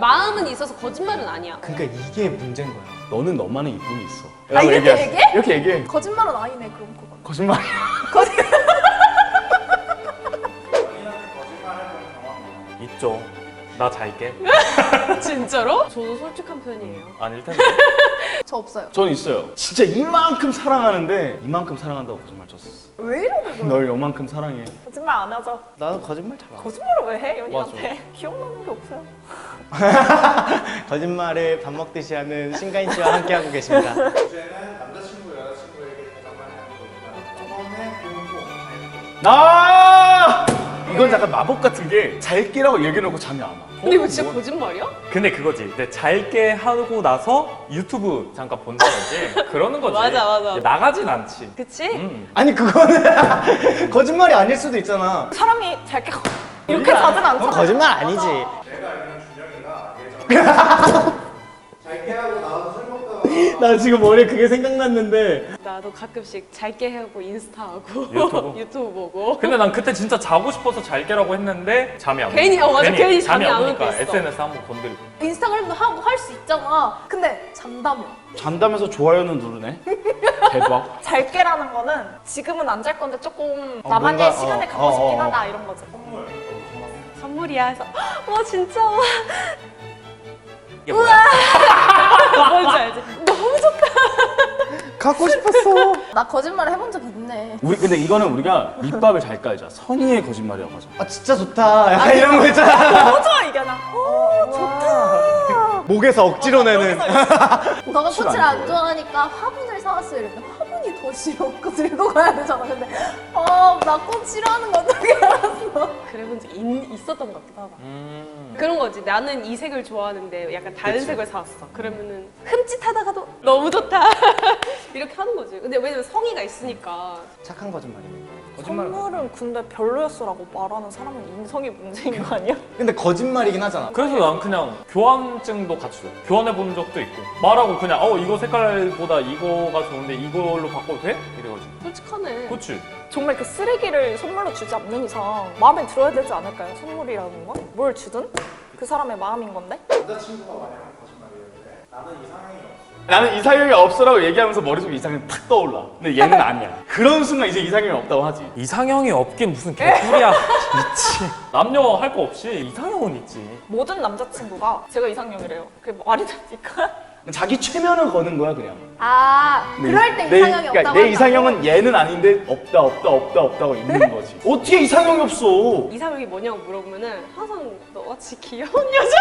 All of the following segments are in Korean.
마음은 있어서 거짓말은 아니야. 그러니까 이게 문제인 거야. 너는 너만의 이쁨이 있어. 아, 이렇게 얘기했어. 얘기해? 이렇게 얘기해. 거짓말은 아니네 그럼 그건. 거짓말. 있죠. 나 잘게. 진짜로? 저도 솔직한 편이에요. 아닐 텐데. 저 없어요. 저는 있어요. 진짜 이만큼 사랑하는데 이만큼 사랑한다고 거짓말 쳤어. 왜 이러는 거야? 널 요만큼 사랑해. 거짓말 안 하죠. 나는 거짓말 잘 안 해. 거짓말을 왜 해? 연인한테. 기억나는 게 없어요. 거짓말을 밥 먹듯이 하는 신가인 씨와 함께하고 계십니다. 주제는 남자친구, 여자친구에게 대답 많이 하는 거구나. 처음에 아! 이건 약간 마법 같은 게 잘 깨라고 얘기해놓고 잠이 안 와. 근데 이거 진짜 거짓말이야? 근데 그거지. 근데 잘게 하고 나서 유튜브 잠깐 본다든지 그러는 거지. 맞아. 나가진 않지. 그치? 아니 그거는 거짓말이 아닐 수도 있잖아. 사람이 잘게 이렇게 자진 않잖아. 그건 거짓말 아니지. 내가 알기로는 준영이가 예전에 잘게 하고 나와서 술 먹다가 나 지금 머리에 그게 생각났는데 나도 가끔씩 잘게 하고 인스타하고 유튜브? 유튜브 보고. 근데 난 그때 진짜 자고 싶어서 잘게라고 했는데 잠이 안 와. 괜히, 맞아. 괜히 잠이 안 올 오니까 때 있어. SNS 한번 건드리고. 인스타그램도 하고 할 수 있잖아. 근데 잔다며. 잔다면서 좋아요는 누르네? 대박. 잘게라는 거는 지금은 안 잘 건데 조금 나만의 뭔가, 시간을 갖고 싶긴 어. 하다 이런 거지. 선물이야 해서 와 진짜 와. 이게 뭐야? 뭔지 알지? 너무 좋다. 갖고 싶었어. 나 거짓말 해본 적 있네. 우리 근데 이거는 우리가 밑밥을 잘 깔자. 선의의 거짓말이라고 하자. 아 진짜 좋다. 약간 이런 거 있잖아. 너무 좋아 이게 나. 좋다. 목에서 억지로 내는. 너가 술 꽃을 안 안 좋아하니까 화분을 사왔어 이러면 화분이 더 싫어. 꽃 들고 가야 되잖아. 근데 나 꽃 싫어하는 거 어떻게 알았어? 그래본 적 있었던 것 같기도 하다. 그런 거지. 나는 이 색을 좋아하는데 약간 다른 그치. 색을 사왔어. 그러면은 흠칫하다가도 너무 좋다. 이렇게 하는 거지. 근데 왜냐면 성의가 있으니까. 착한 거짓말이네. 선물은 근데 별로였어라고 말하는 사람은 인성이 문제인 거 아니야? 근데 거짓말이긴 하잖아. 그래서 난 그냥 교환증도 같이 줘. 교환해 본 적도 있고 말하고 그냥 이거 색깔보다 이거가 좋은데 이걸로 바꿔도 돼? 이래가지고. 솔직하네. 그치? 정말 그 쓰레기를 선물로 주지 않는 이상 마음에 들어야 되지 않을까요? 선물이라는 건? 뭘 주든? 그 사람의 마음인 건데? 남자친구가 만약에 거짓말이었는데 나는 이상형이 없어. 나는 이상형이 없어라고 얘기하면서 머릿속에 이상형이 탁 떠올라. 근데 얘는 아니야. 그런 순간 이제 이상형이 없다고 하지. 이상형이 없긴 무슨 개꿀이야. 있지. 남녀 할 거 없이 이상형은 있지. 모든 남자친구가 제가 이상형이래요. 그게 말이 됩니까? 자기 최면을 거는 거야 그냥. 그럴 때 내, 이상형이 그러니까 없다고 내 한다고? 이상형은 얘는 아닌데 없다고 있는 거지. 어떻게 이상형이 없어? 이상형이 뭐냐고 물어보면은 항상 너같이 귀여운 여자.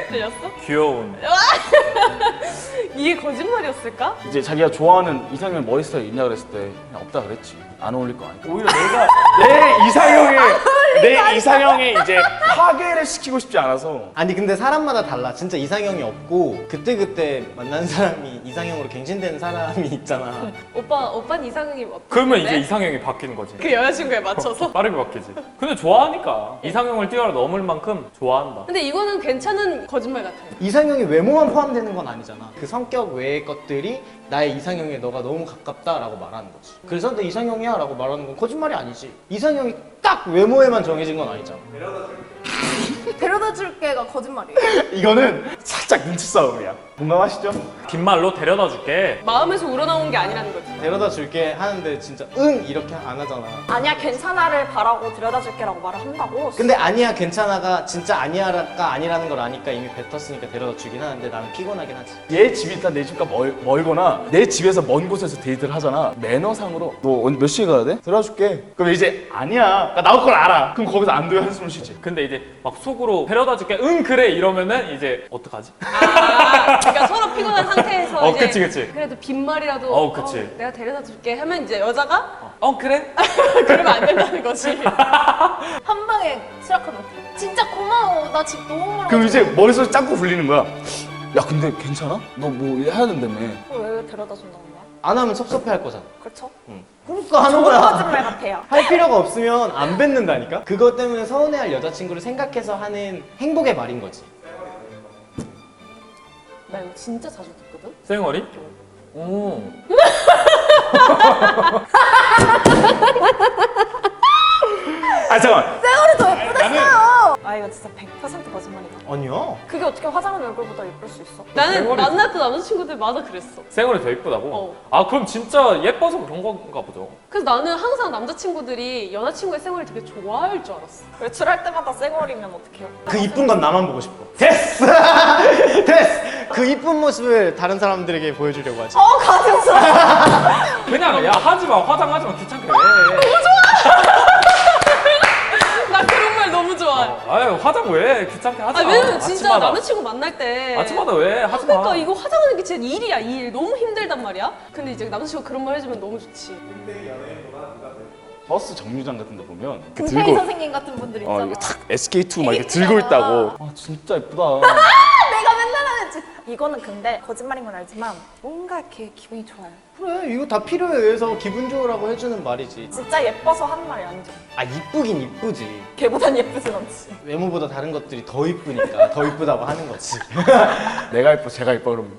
들렸어? 귀여운. 이게 거짓말이었을까? 이제 자기가 좋아하는 이상형 머리 스타일 있냐 그랬을 때 그냥 없다 그랬지. 안 어울릴 거 아니야. 오히려 내가 내 이상형에 이제 파괴를 시키고 싶지 않아서. 아니 근데 사람마다 달라. 진짜 이상형이 없고 그때그때 만난 사람이 이상형으로 갱신되는 사람이 있잖아. 오빠는 이상형이 없던데? 그러면 이제 이상형이 바뀌는 거지. 그 여자친구에 맞춰서? 빠르게 바뀌지. 근데 좋아하니까. 이상형을 뛰어넘을 만큼 좋아한다. 근데 이거는 괜찮은 거짓말 같아요. 이상형이 외모만 포함되는 건 아니잖아. 그 성격 외의 것들이 나의 이상형에 너가 너무 가깝다라고 말하는 거지. 그래서 내 이상형이야 라고 말하는 건 거짓말이 아니지. 이상형이 딱 외모에만 정해진 건 아니잖아. 데려다 줄게가 거짓말이에요. 이거는 살짝 눈치 싸움이야. 공감하시죠? 빈말로 데려다 줄게. 마음에서 우러나온 게 아니라는 거지. 데려다 줄게 하는데 진짜 응 이렇게 안 하잖아. 아니야 괜찮아를 바라고 데려다 줄게라고 말을 한다고. 근데 아니야 괜찮아가 진짜 아니야가 아니라는 걸 아니까 이미 뱉었으니까 데려다 주긴 하는데 나는 피곤하긴 하지. 얘 집이 일단 내 집과 멀거나 내 집에서 먼 곳에서 데이트를 하잖아. 매너상으로 너 오늘 몇 시에 가야 돼? 데려다 줄게. 그럼 이제 아니야. 나 나올 걸 알아. 그럼 거기서 안 돼요 한숨을 쉬지. 근데 이제 막 속으로 데려다 줄게. 응 그래 이러면은 이제 어떡하지? 그러니까 서로 피곤한 상태에서 이제 그치. 그래도 빈말이라도 그치. 내가 데려다 줄게 하면 이제 여자가 그래? 그러면 안 된다는 거지. 한 방에 수락하면 돼. 진짜 고마워. 나 집 너무 멀어. 그럼 이제 머릿속에 짱구 굴리는 거야. 야 근데 괜찮아? 너 뭐 해야 된다며. 왜 데려다 준다는 거야? 안 하면 섭섭해 할 거잖아. 그렇죠? 그러니까 하는 좋은 거야. 거짓말 같아요. 할 필요가 없으면 안 뱉는다니까? 그것 때문에 서운해할 여자친구를 생각해서 하는 행복의 말인 거지. 나 이거 진짜 자주 듣거든? 쌩얼이? 오. 아 잠깐. 쌩얼이 더 예쁘댔어요. 아 이거 진짜 100% 거짓말이다. 아니야. 그게 어떻게 화장한 얼굴보다 예쁠 수 있어? 나는 쌩얼이- 만났던 남자친구들마다 그랬어. 쌩얼이 더 이쁘다고? 어. 아 그럼 진짜 예뻐서 그런 건가 보죠. 그래서 나는 항상 남자친구들이 여자친구의 쌩얼을 되게 좋아할 줄 알았어. 외출할 때마다 쌩얼이면 어떡해요? 그 이쁜 건 나만 보고 싶어. 됐어. 됐어. 그 이쁜 모습을 다른 사람들에게 보여주려고 하지. 그냥 야 하지마 화장하지마 귀찮게 왜? 나 그런 말 너무 좋아해. 아유 화장 왜 귀찮게 하지마. 아, 왜냐면 진짜 아침마다. 남자친구 만날 때 아침마다 왜 하지마. 그러니까 이거 화장하는 게 진짜 일이야 일. 너무 힘들단 말이야. 근데 이제 남자친구가 그런 말 해주면 너무 좋지. 버스 정류장 같은 데 보면 그 김태희 선생님 같은 분들 있잖아. 이게 탁 SK2 막 이렇게 들고 있다고. 아 진짜 예쁘다. 내가 맨날 하는지. 이거는 근데 거짓말인 건 알지만 뭔가 이렇게 기분이 좋아요. 그래 이거 다 필요에 의해서 기분 좋으라고 해주는 말이지. 진짜 예뻐서 하는 말이 아니죠. 아 이쁘긴 이쁘지. 걔보단 예쁘진 않지. 외모보다 다른 것들이 더 이쁘니까 더 이쁘다고 하는 거지. 내가 예뻐, 제가 예뻐 그러면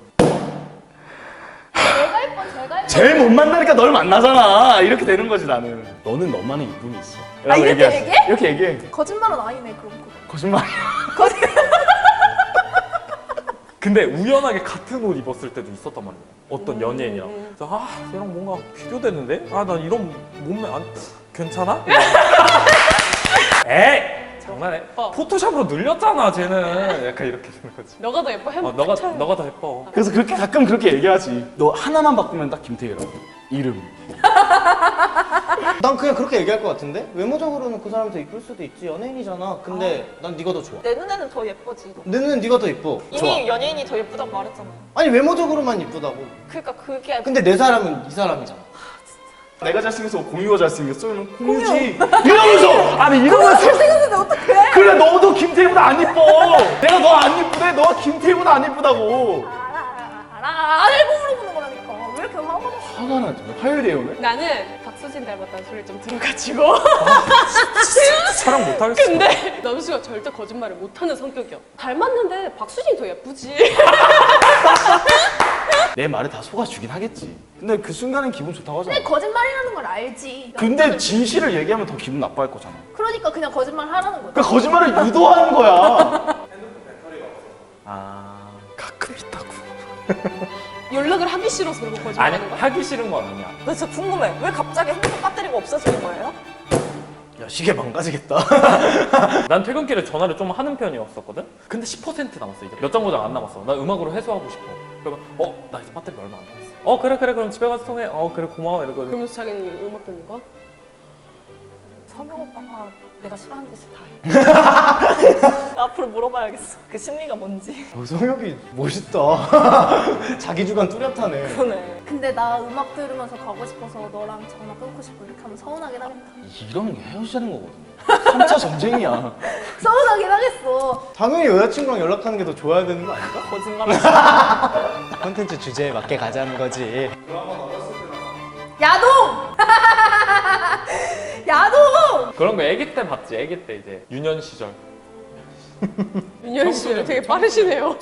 제가 예뻐, 제가 예뻐. 제일 못 만나니까 널 만나잖아. 이렇게 되는 거지 나는. 너는 너만의 이쁨이 있어. 라고 이렇게 얘기하지. 얘기해? 이렇게 얘기해. 거짓말은 아니네 그럼 그거. 거짓말이야. 근데 우연하게 같은 옷 입었을 때도 있었단 말이야. 어떤 연예인이랑. 그래서 아 얘랑 뭔가 비교되는데? 아 난 이런 몸매 안 괜찮아? 에이 장난해. 포토샵으로 늘렸잖아 쟤는. 약간 이렇게 되는 거지. 너가 더 예뻐 해봐. 너가 더 예뻐. 그래서 그렇게 가끔 그렇게 얘기하지. 너 하나만 바꾸면 딱 김태희라고. 이름. 난 그냥 그렇게 얘기할 것 같은데? 외모적으로는 그 사람이 더 이쁠 수도 있지. 연예인이잖아. 근데 난 네가 더 좋아. 내 눈에는 더 예뻐지. 내 눈엔 네가 더 이뻐. 이미 연예인이 더 예쁘다고 말했잖아. 아니 외모적으로만 이쁘다고. 그러니까 그게 근데 내 사람은 이 사람이잖아. 내가 잘생겨서 공유가 잘생겼어? 이러면 공유지. 이러면서 아니 이러면서 잘생겼는데 어떡해? 그래 너도 김태희보다 안 이뻐. 내가 너 안 이쁘대. 너가 김태희보다 안 이쁘다고. 알고 물어보는 거라니까. 왜 이렇게 화가 나? 화가 나지. 화요일이에요 오늘? 나는 박수진 닮았다는 소리를 좀 들어가지고. 사랑 못하겠어. 근데 남수가 절대 거짓말을 못하는 성격이야. 닮았는데 박수진이 더 예쁘지. 내 말에 다 속아주긴 하겠지. 근데 그 순간엔 기분 좋다고 하잖아. 근데 거짓말이라는 걸 알지. 근데 진실을 얘기하면 더 기분 나빠할 거잖아. 그러니까 그냥 거짓말 하라는 거야. 그러니까 거짓말을 유도하는 거야. 아 가끔 있다고. 연락을 하기 싫어서 그런 거 아니 거짓말하는 거야? 하기 싫은 건 아니야. 나 진짜 궁금해. 왜 갑자기 핸드폰 배터리가 없어지는 거예요? 야 시계 망가지겠다. 난 퇴근길에 전화를 좀 하는 편이었었거든? 근데 10% 남았어 이제 몇 장고장 안 남았어. 나 음악으로 해소하고 싶어. 그러면 나 이제 배터리 얼마 안 남았어. 그래 그럼 집에 가서 통해. 그래 고마워 이러거든. 그러면서 자기는 음악 듣는 거야? 성형 오빠가 내가 싫어하는 짓을 다 해. 앞으로 물어봐야겠어. 그 심리가 뭔지. 성혁이 멋있다. 자기 주관 뚜렷하네. 그러네. 근데 나 음악 들으면서 가고 싶어서 너랑 전화 끊고 싶고 이렇게 하면 서운하긴 하겠다. 이러는 게 헤어지자는 거거든. 3차 전쟁이야. 서운하긴 하겠어. 당연히 여자친구랑 연락하는 게 더 좋아야 되는 거 아닐까? 거짓말을. 컨텐츠 주제에 맞게 가자는 거지. 야동! 야동! 그런 거 아기 때 봤지. 아기 때 이제 유년 시절. 윤현 씨 되게 빠르시네요.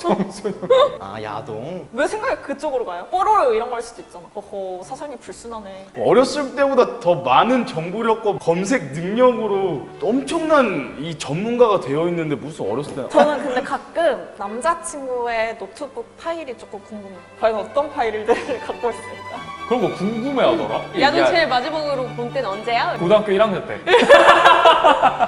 아 야동. 왜 생각이 그쪽으로 가요? 뽀로로 이런 걸 수도 있잖아. 허허 사상이 불순하네. 어렸을 때보다 더 많은 정보력과 검색 능력으로 엄청난 이 전문가가 되어 있는데 무슨 어렸을 때 저는 근데 가끔 남자친구의 노트북 파일이 조금 궁금해요. 과연 어떤 파일들을 갖고 있을까? 그런 거 궁금해하더라. 야동 야, 제일 마지막으로 본 때는 언제야? 고등학교 1학년 때.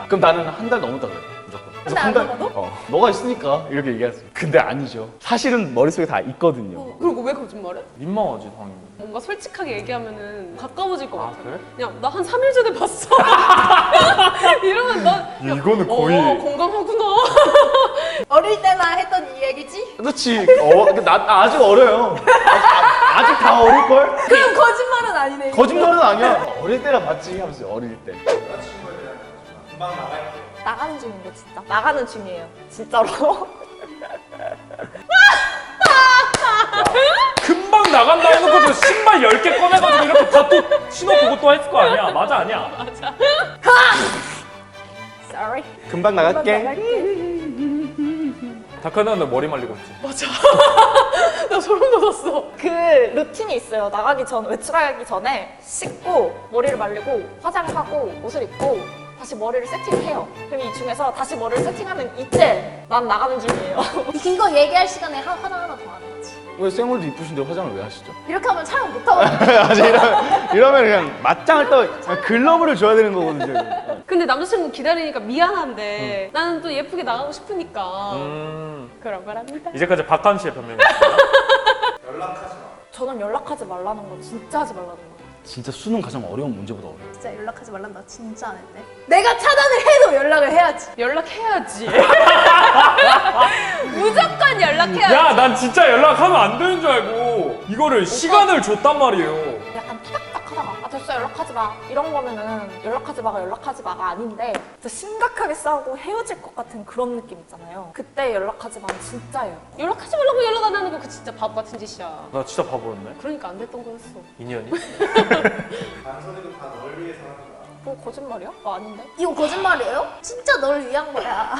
그럼 나는 한 달 넘었다 그래 무조건. 그래서 근데 한 안 달- 넘어도? 너가 있으니까 이렇게 얘기했어. 근데 아니죠. 사실은 머릿속에 다 있거든요. 그리고 왜 거짓말해? 민망하지 당연히. 뭔가 솔직하게 얘기하면은 가까워질 것 아, 같아. 그래? 그냥 나 한 3일 전에 봤어. 이러면 난 야, 이거는 거의- 건강하구나. 어릴 때나 했던 이 얘기지? 그렇지. 나 아직 어려요. 아직 다 어릴 걸? 그럼 거짓말은 아니네. 거짓말은 아니야. 어릴 때라 봤지 하면서 어릴 때. 금방 나갈게요. 나가는 중인데 진짜. 나가는 중이에요. 진짜로. 금방 나간다 해놓고도 신발 10개 꺼내가지고 이렇게 다 또 신어보고 또 했을 거 아니야. 맞아 아니야? Sorry. 금방 나갈게. 다크는 너 머리 말리고 있지. 나 소름 돋았어. 그 루틴이 있어요. 나가기 전, 외출하기 전에 씻고 머리를 말리고 화장을 하고 옷을 입고 다시 머리를 세팅해요. 그럼 이 중에서 다시 머리를 세팅하는 이때 난 나가는 중이에요. 이거 얘기할 시간에 하나하나 더 하는 거지. 왜 쌩얼도 이쁘신데 화장을 왜 하시죠? 이렇게 하면 촬영 못하고. 아직 이러면 그냥 맞짱을 떠 그냥 글러브를 줘야 되는 거거든요. 근데 남자친구 기다리니까 미안한데 나는 또 예쁘게 나가고 싶으니까 그런 거랍니다. 이제까지 박한 씨의 변명이었어요. 연락하지 마. 저는 연락하지 말라는 거 진짜 하지 말라는 거. 진짜 수능 가장 어려운 문제보다 어려워. 진짜 연락하지 말란다. 진짜 안 했대. 내가 차단을 해도 연락을 해야지. 연락해야지. 무조건 연락해야지. 야, 난 진짜 연락하면 안 되는 줄 알고 이거를 시간을 줬단 말이에요. 약간 투닥투닥 하다가 아 됐어 연락하지 마 이런 거면은 연락하지 마가 아닌데 진짜 심각하게 싸우고 헤어질 것 같은 그런 느낌 있잖아요. 그때 연락하지 마는 진짜예요. 연락하지 말라고 연락 안 하는 거 그 진짜 바보 같은 짓이야. 나 진짜 바보였네. 그러니까 안 됐던 거였어. 인연이? 단소리도 다 널 위해서 하는 거야. 뭐 거짓말이야? 나 아닌데? 이거 거짓말이에요? 진짜 널 위한 거야.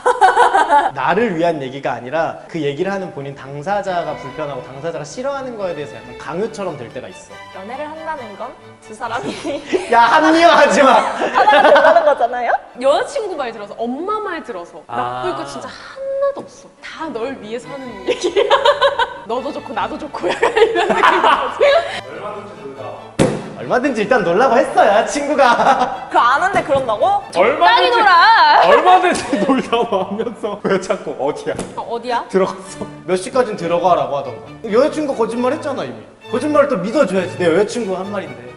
나를 위한 얘기가 아니라 그 얘기를 하는 본인 당사자가 불편하고 당사자가 싫어하는 거에 대해서 약간 강요처럼 될 때가 있어. 연애를 한다는 건 두 사람이 야, 합리화하지 마. 하는 거잖아요? 여자친구 말 들어서 엄마 말 들어서 나쁠 거 아. 진짜 하나도 없어. 다 널 위해서 하는 얘기야. 너도 좋고 나도 좋고 약간 이런 느낌이지. 얼마든지 놀다 와. 얼마든지 일단 놀라고 했어요, 친구가. 그거 아는데 그런다고? 빨리 놀아. 얼마든지 놀다 와면서 왜 자꾸 어디야? 어디야? 들어갔어. 몇 시까진 들어가라고 하던가. 여자친구가 거짓말 했잖아, 이미. 거짓말을 또 믿어줘야지. 내 여자친구가 한 말인데.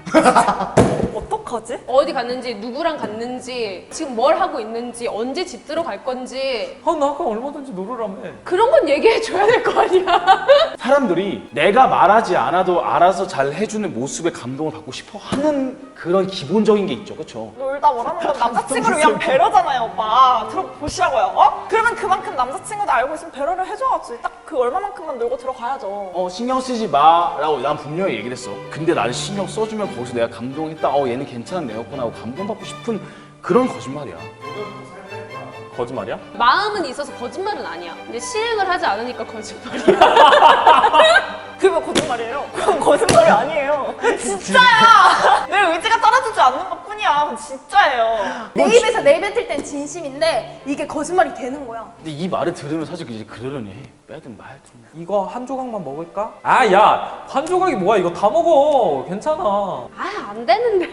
어떡하지? 어디 갔는지 누구랑 갔는지 지금 뭘 하고 있는지 언제 집 들어갈 건지 아, 나 아까 얼마든지 놀으라며. 그런 건 얘기해줘야 될 거 아니야. 사람들이 내가 말하지 않아도 알아서 잘 해주는 모습에 감동을 받고 싶어 하는 그런 기본적인 게 있죠, 그렇죠? 놀다 뭐라는 건 남자친구를 위한 배려잖아요, 오빠. 들어보시라고요, 어? 그러면 그만큼 남자친구도 알고 있으면 배려를 해줘야지. 딱 그 얼마만큼만 놀고 들어가야죠. 신경 쓰지 마라고 난 분명히 얘기를 했어. 근데 나를 신경 써주면 거기서 내가 감동했다. 얘는 괜찮은 애였구나 하고 감동받고 싶은 그런 거짓말이야. 거짓말이야? 마음은 있어서 거짓말은 아니야. 근데 실행을 하지 않으니까 거짓말이야. 그게 왜 거짓말이에요? 그건 거짓말이 아니에요. 진짜야! 내 의지가 따라주지 않는 것 뿐이야. 그건 진짜예요. 내 입에서 내뱉을 땐 진심인데 이게 거짓말이 되는 거야. 근데 이 말을 들으면 사실 이제 그러려니 해. 빼든 말든. 이거 한 조각만 먹을까? 아, 야, 한 조각이 뭐야? 이거 다 먹어. 괜찮아. 아, 안 되는데.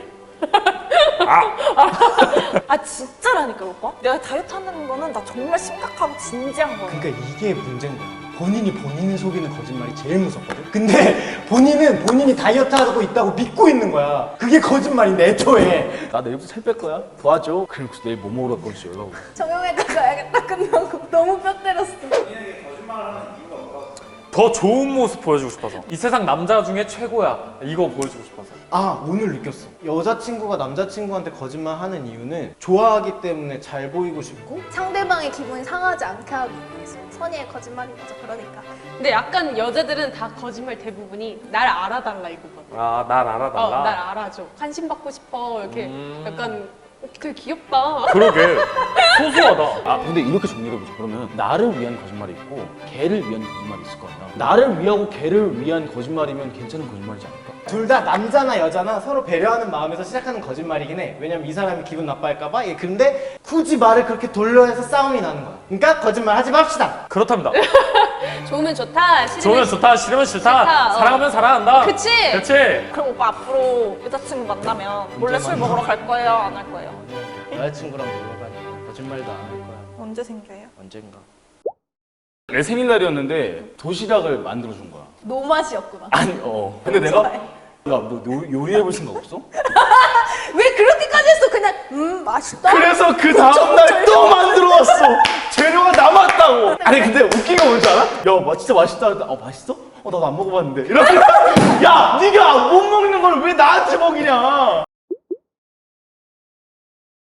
아 진짜라니까 오빠? 내가 다이어트 한다는 거는 나 정말 심각하고 진지한 거야. 그러니까 이게 문제인 거야. 본인이 본인을 속이는 거짓말이 제일 무섭거든. 근데 본인은 본인이 다이어트 하고 있다고 믿고 있는 거야. 그게 거짓말인데 애초에. 나 내일부터 살 뺄 거야. 도와줘. 그리고 내일 뭐 먹으러 갈 건지 연락 오고. 정형외과 가야겠다 끝나고. 너무 뼈 때렸어. 본인에게 거짓말을 하는 이유가 뭐라고 생각해? 더 좋은 모습 보여주고 싶어서. 이 세상 남자 중에 최고야. 이거 보여주고 싶어서. 아, 오늘 느꼈어. 여자친구가 남자친구한테 거짓말 하는 이유는 좋아하기 때문에 잘 보이고 싶고 상대방의 기분이 상하지 않게 하기 위해서. 선의의 거짓말인 거죠. 그러니까. 근데 약간 여자들은 다 거짓말 대부분이 날 알아달라 이거거든. 아, 날 알아달라. 날 알아줘. 관심 받고 싶어. 이렇게 약간 되게 귀엽다. 그러게. 소소하다. 아 근데 이렇게 정리해보자. 그러면 나를 위한 거짓말이 있고 걔를 위한 거짓말이 있을 거 아니야. 나를 위하고 걔를 위한 거짓말이면 괜찮은 거짓말이지 않을까? 둘 다 남자나 여자나 서로 배려하는 마음에서 시작하는 거짓말이긴 해. 왜냐면 이 사람이 기분 나빠할까봐. 근데 굳이 말을 그렇게 돌려해서 싸움이 나는 거야. 그러니까 거짓말 하지 맙시다. 그렇답니다. 좋으면 좋다. 싫으면 좋으면 좋다, 싫으면 싫다. 싫다. 사랑하면 사랑한다. 그치? 그치? 그럼 오빠 앞으로 여자친구 만나면 몰래 술 먹으러 갈 거예요? 안 할 거예요? 여자친구랑 놀러 가니까 거짓말도 안 할 거야. 언제 생겨요? 언젠가. 내 생일날이었는데 도시락을 만들어준 거야. 노맛이었구나. 아니 근데 내가 야너 요리해볼 생각 없어? 왜 그렇게까지 했어? 그냥 맛있다. 그래서 그 다음날 또 만들어 왔어. 재료가 남았다고. 아니 근데 웃긴 거 뭔지 알아? 야 진짜 맛있다. 맛있어? 나도 안 먹어봤는데. 이렇게 야 네가 못 먹는 걸 왜 나한테 먹이냐?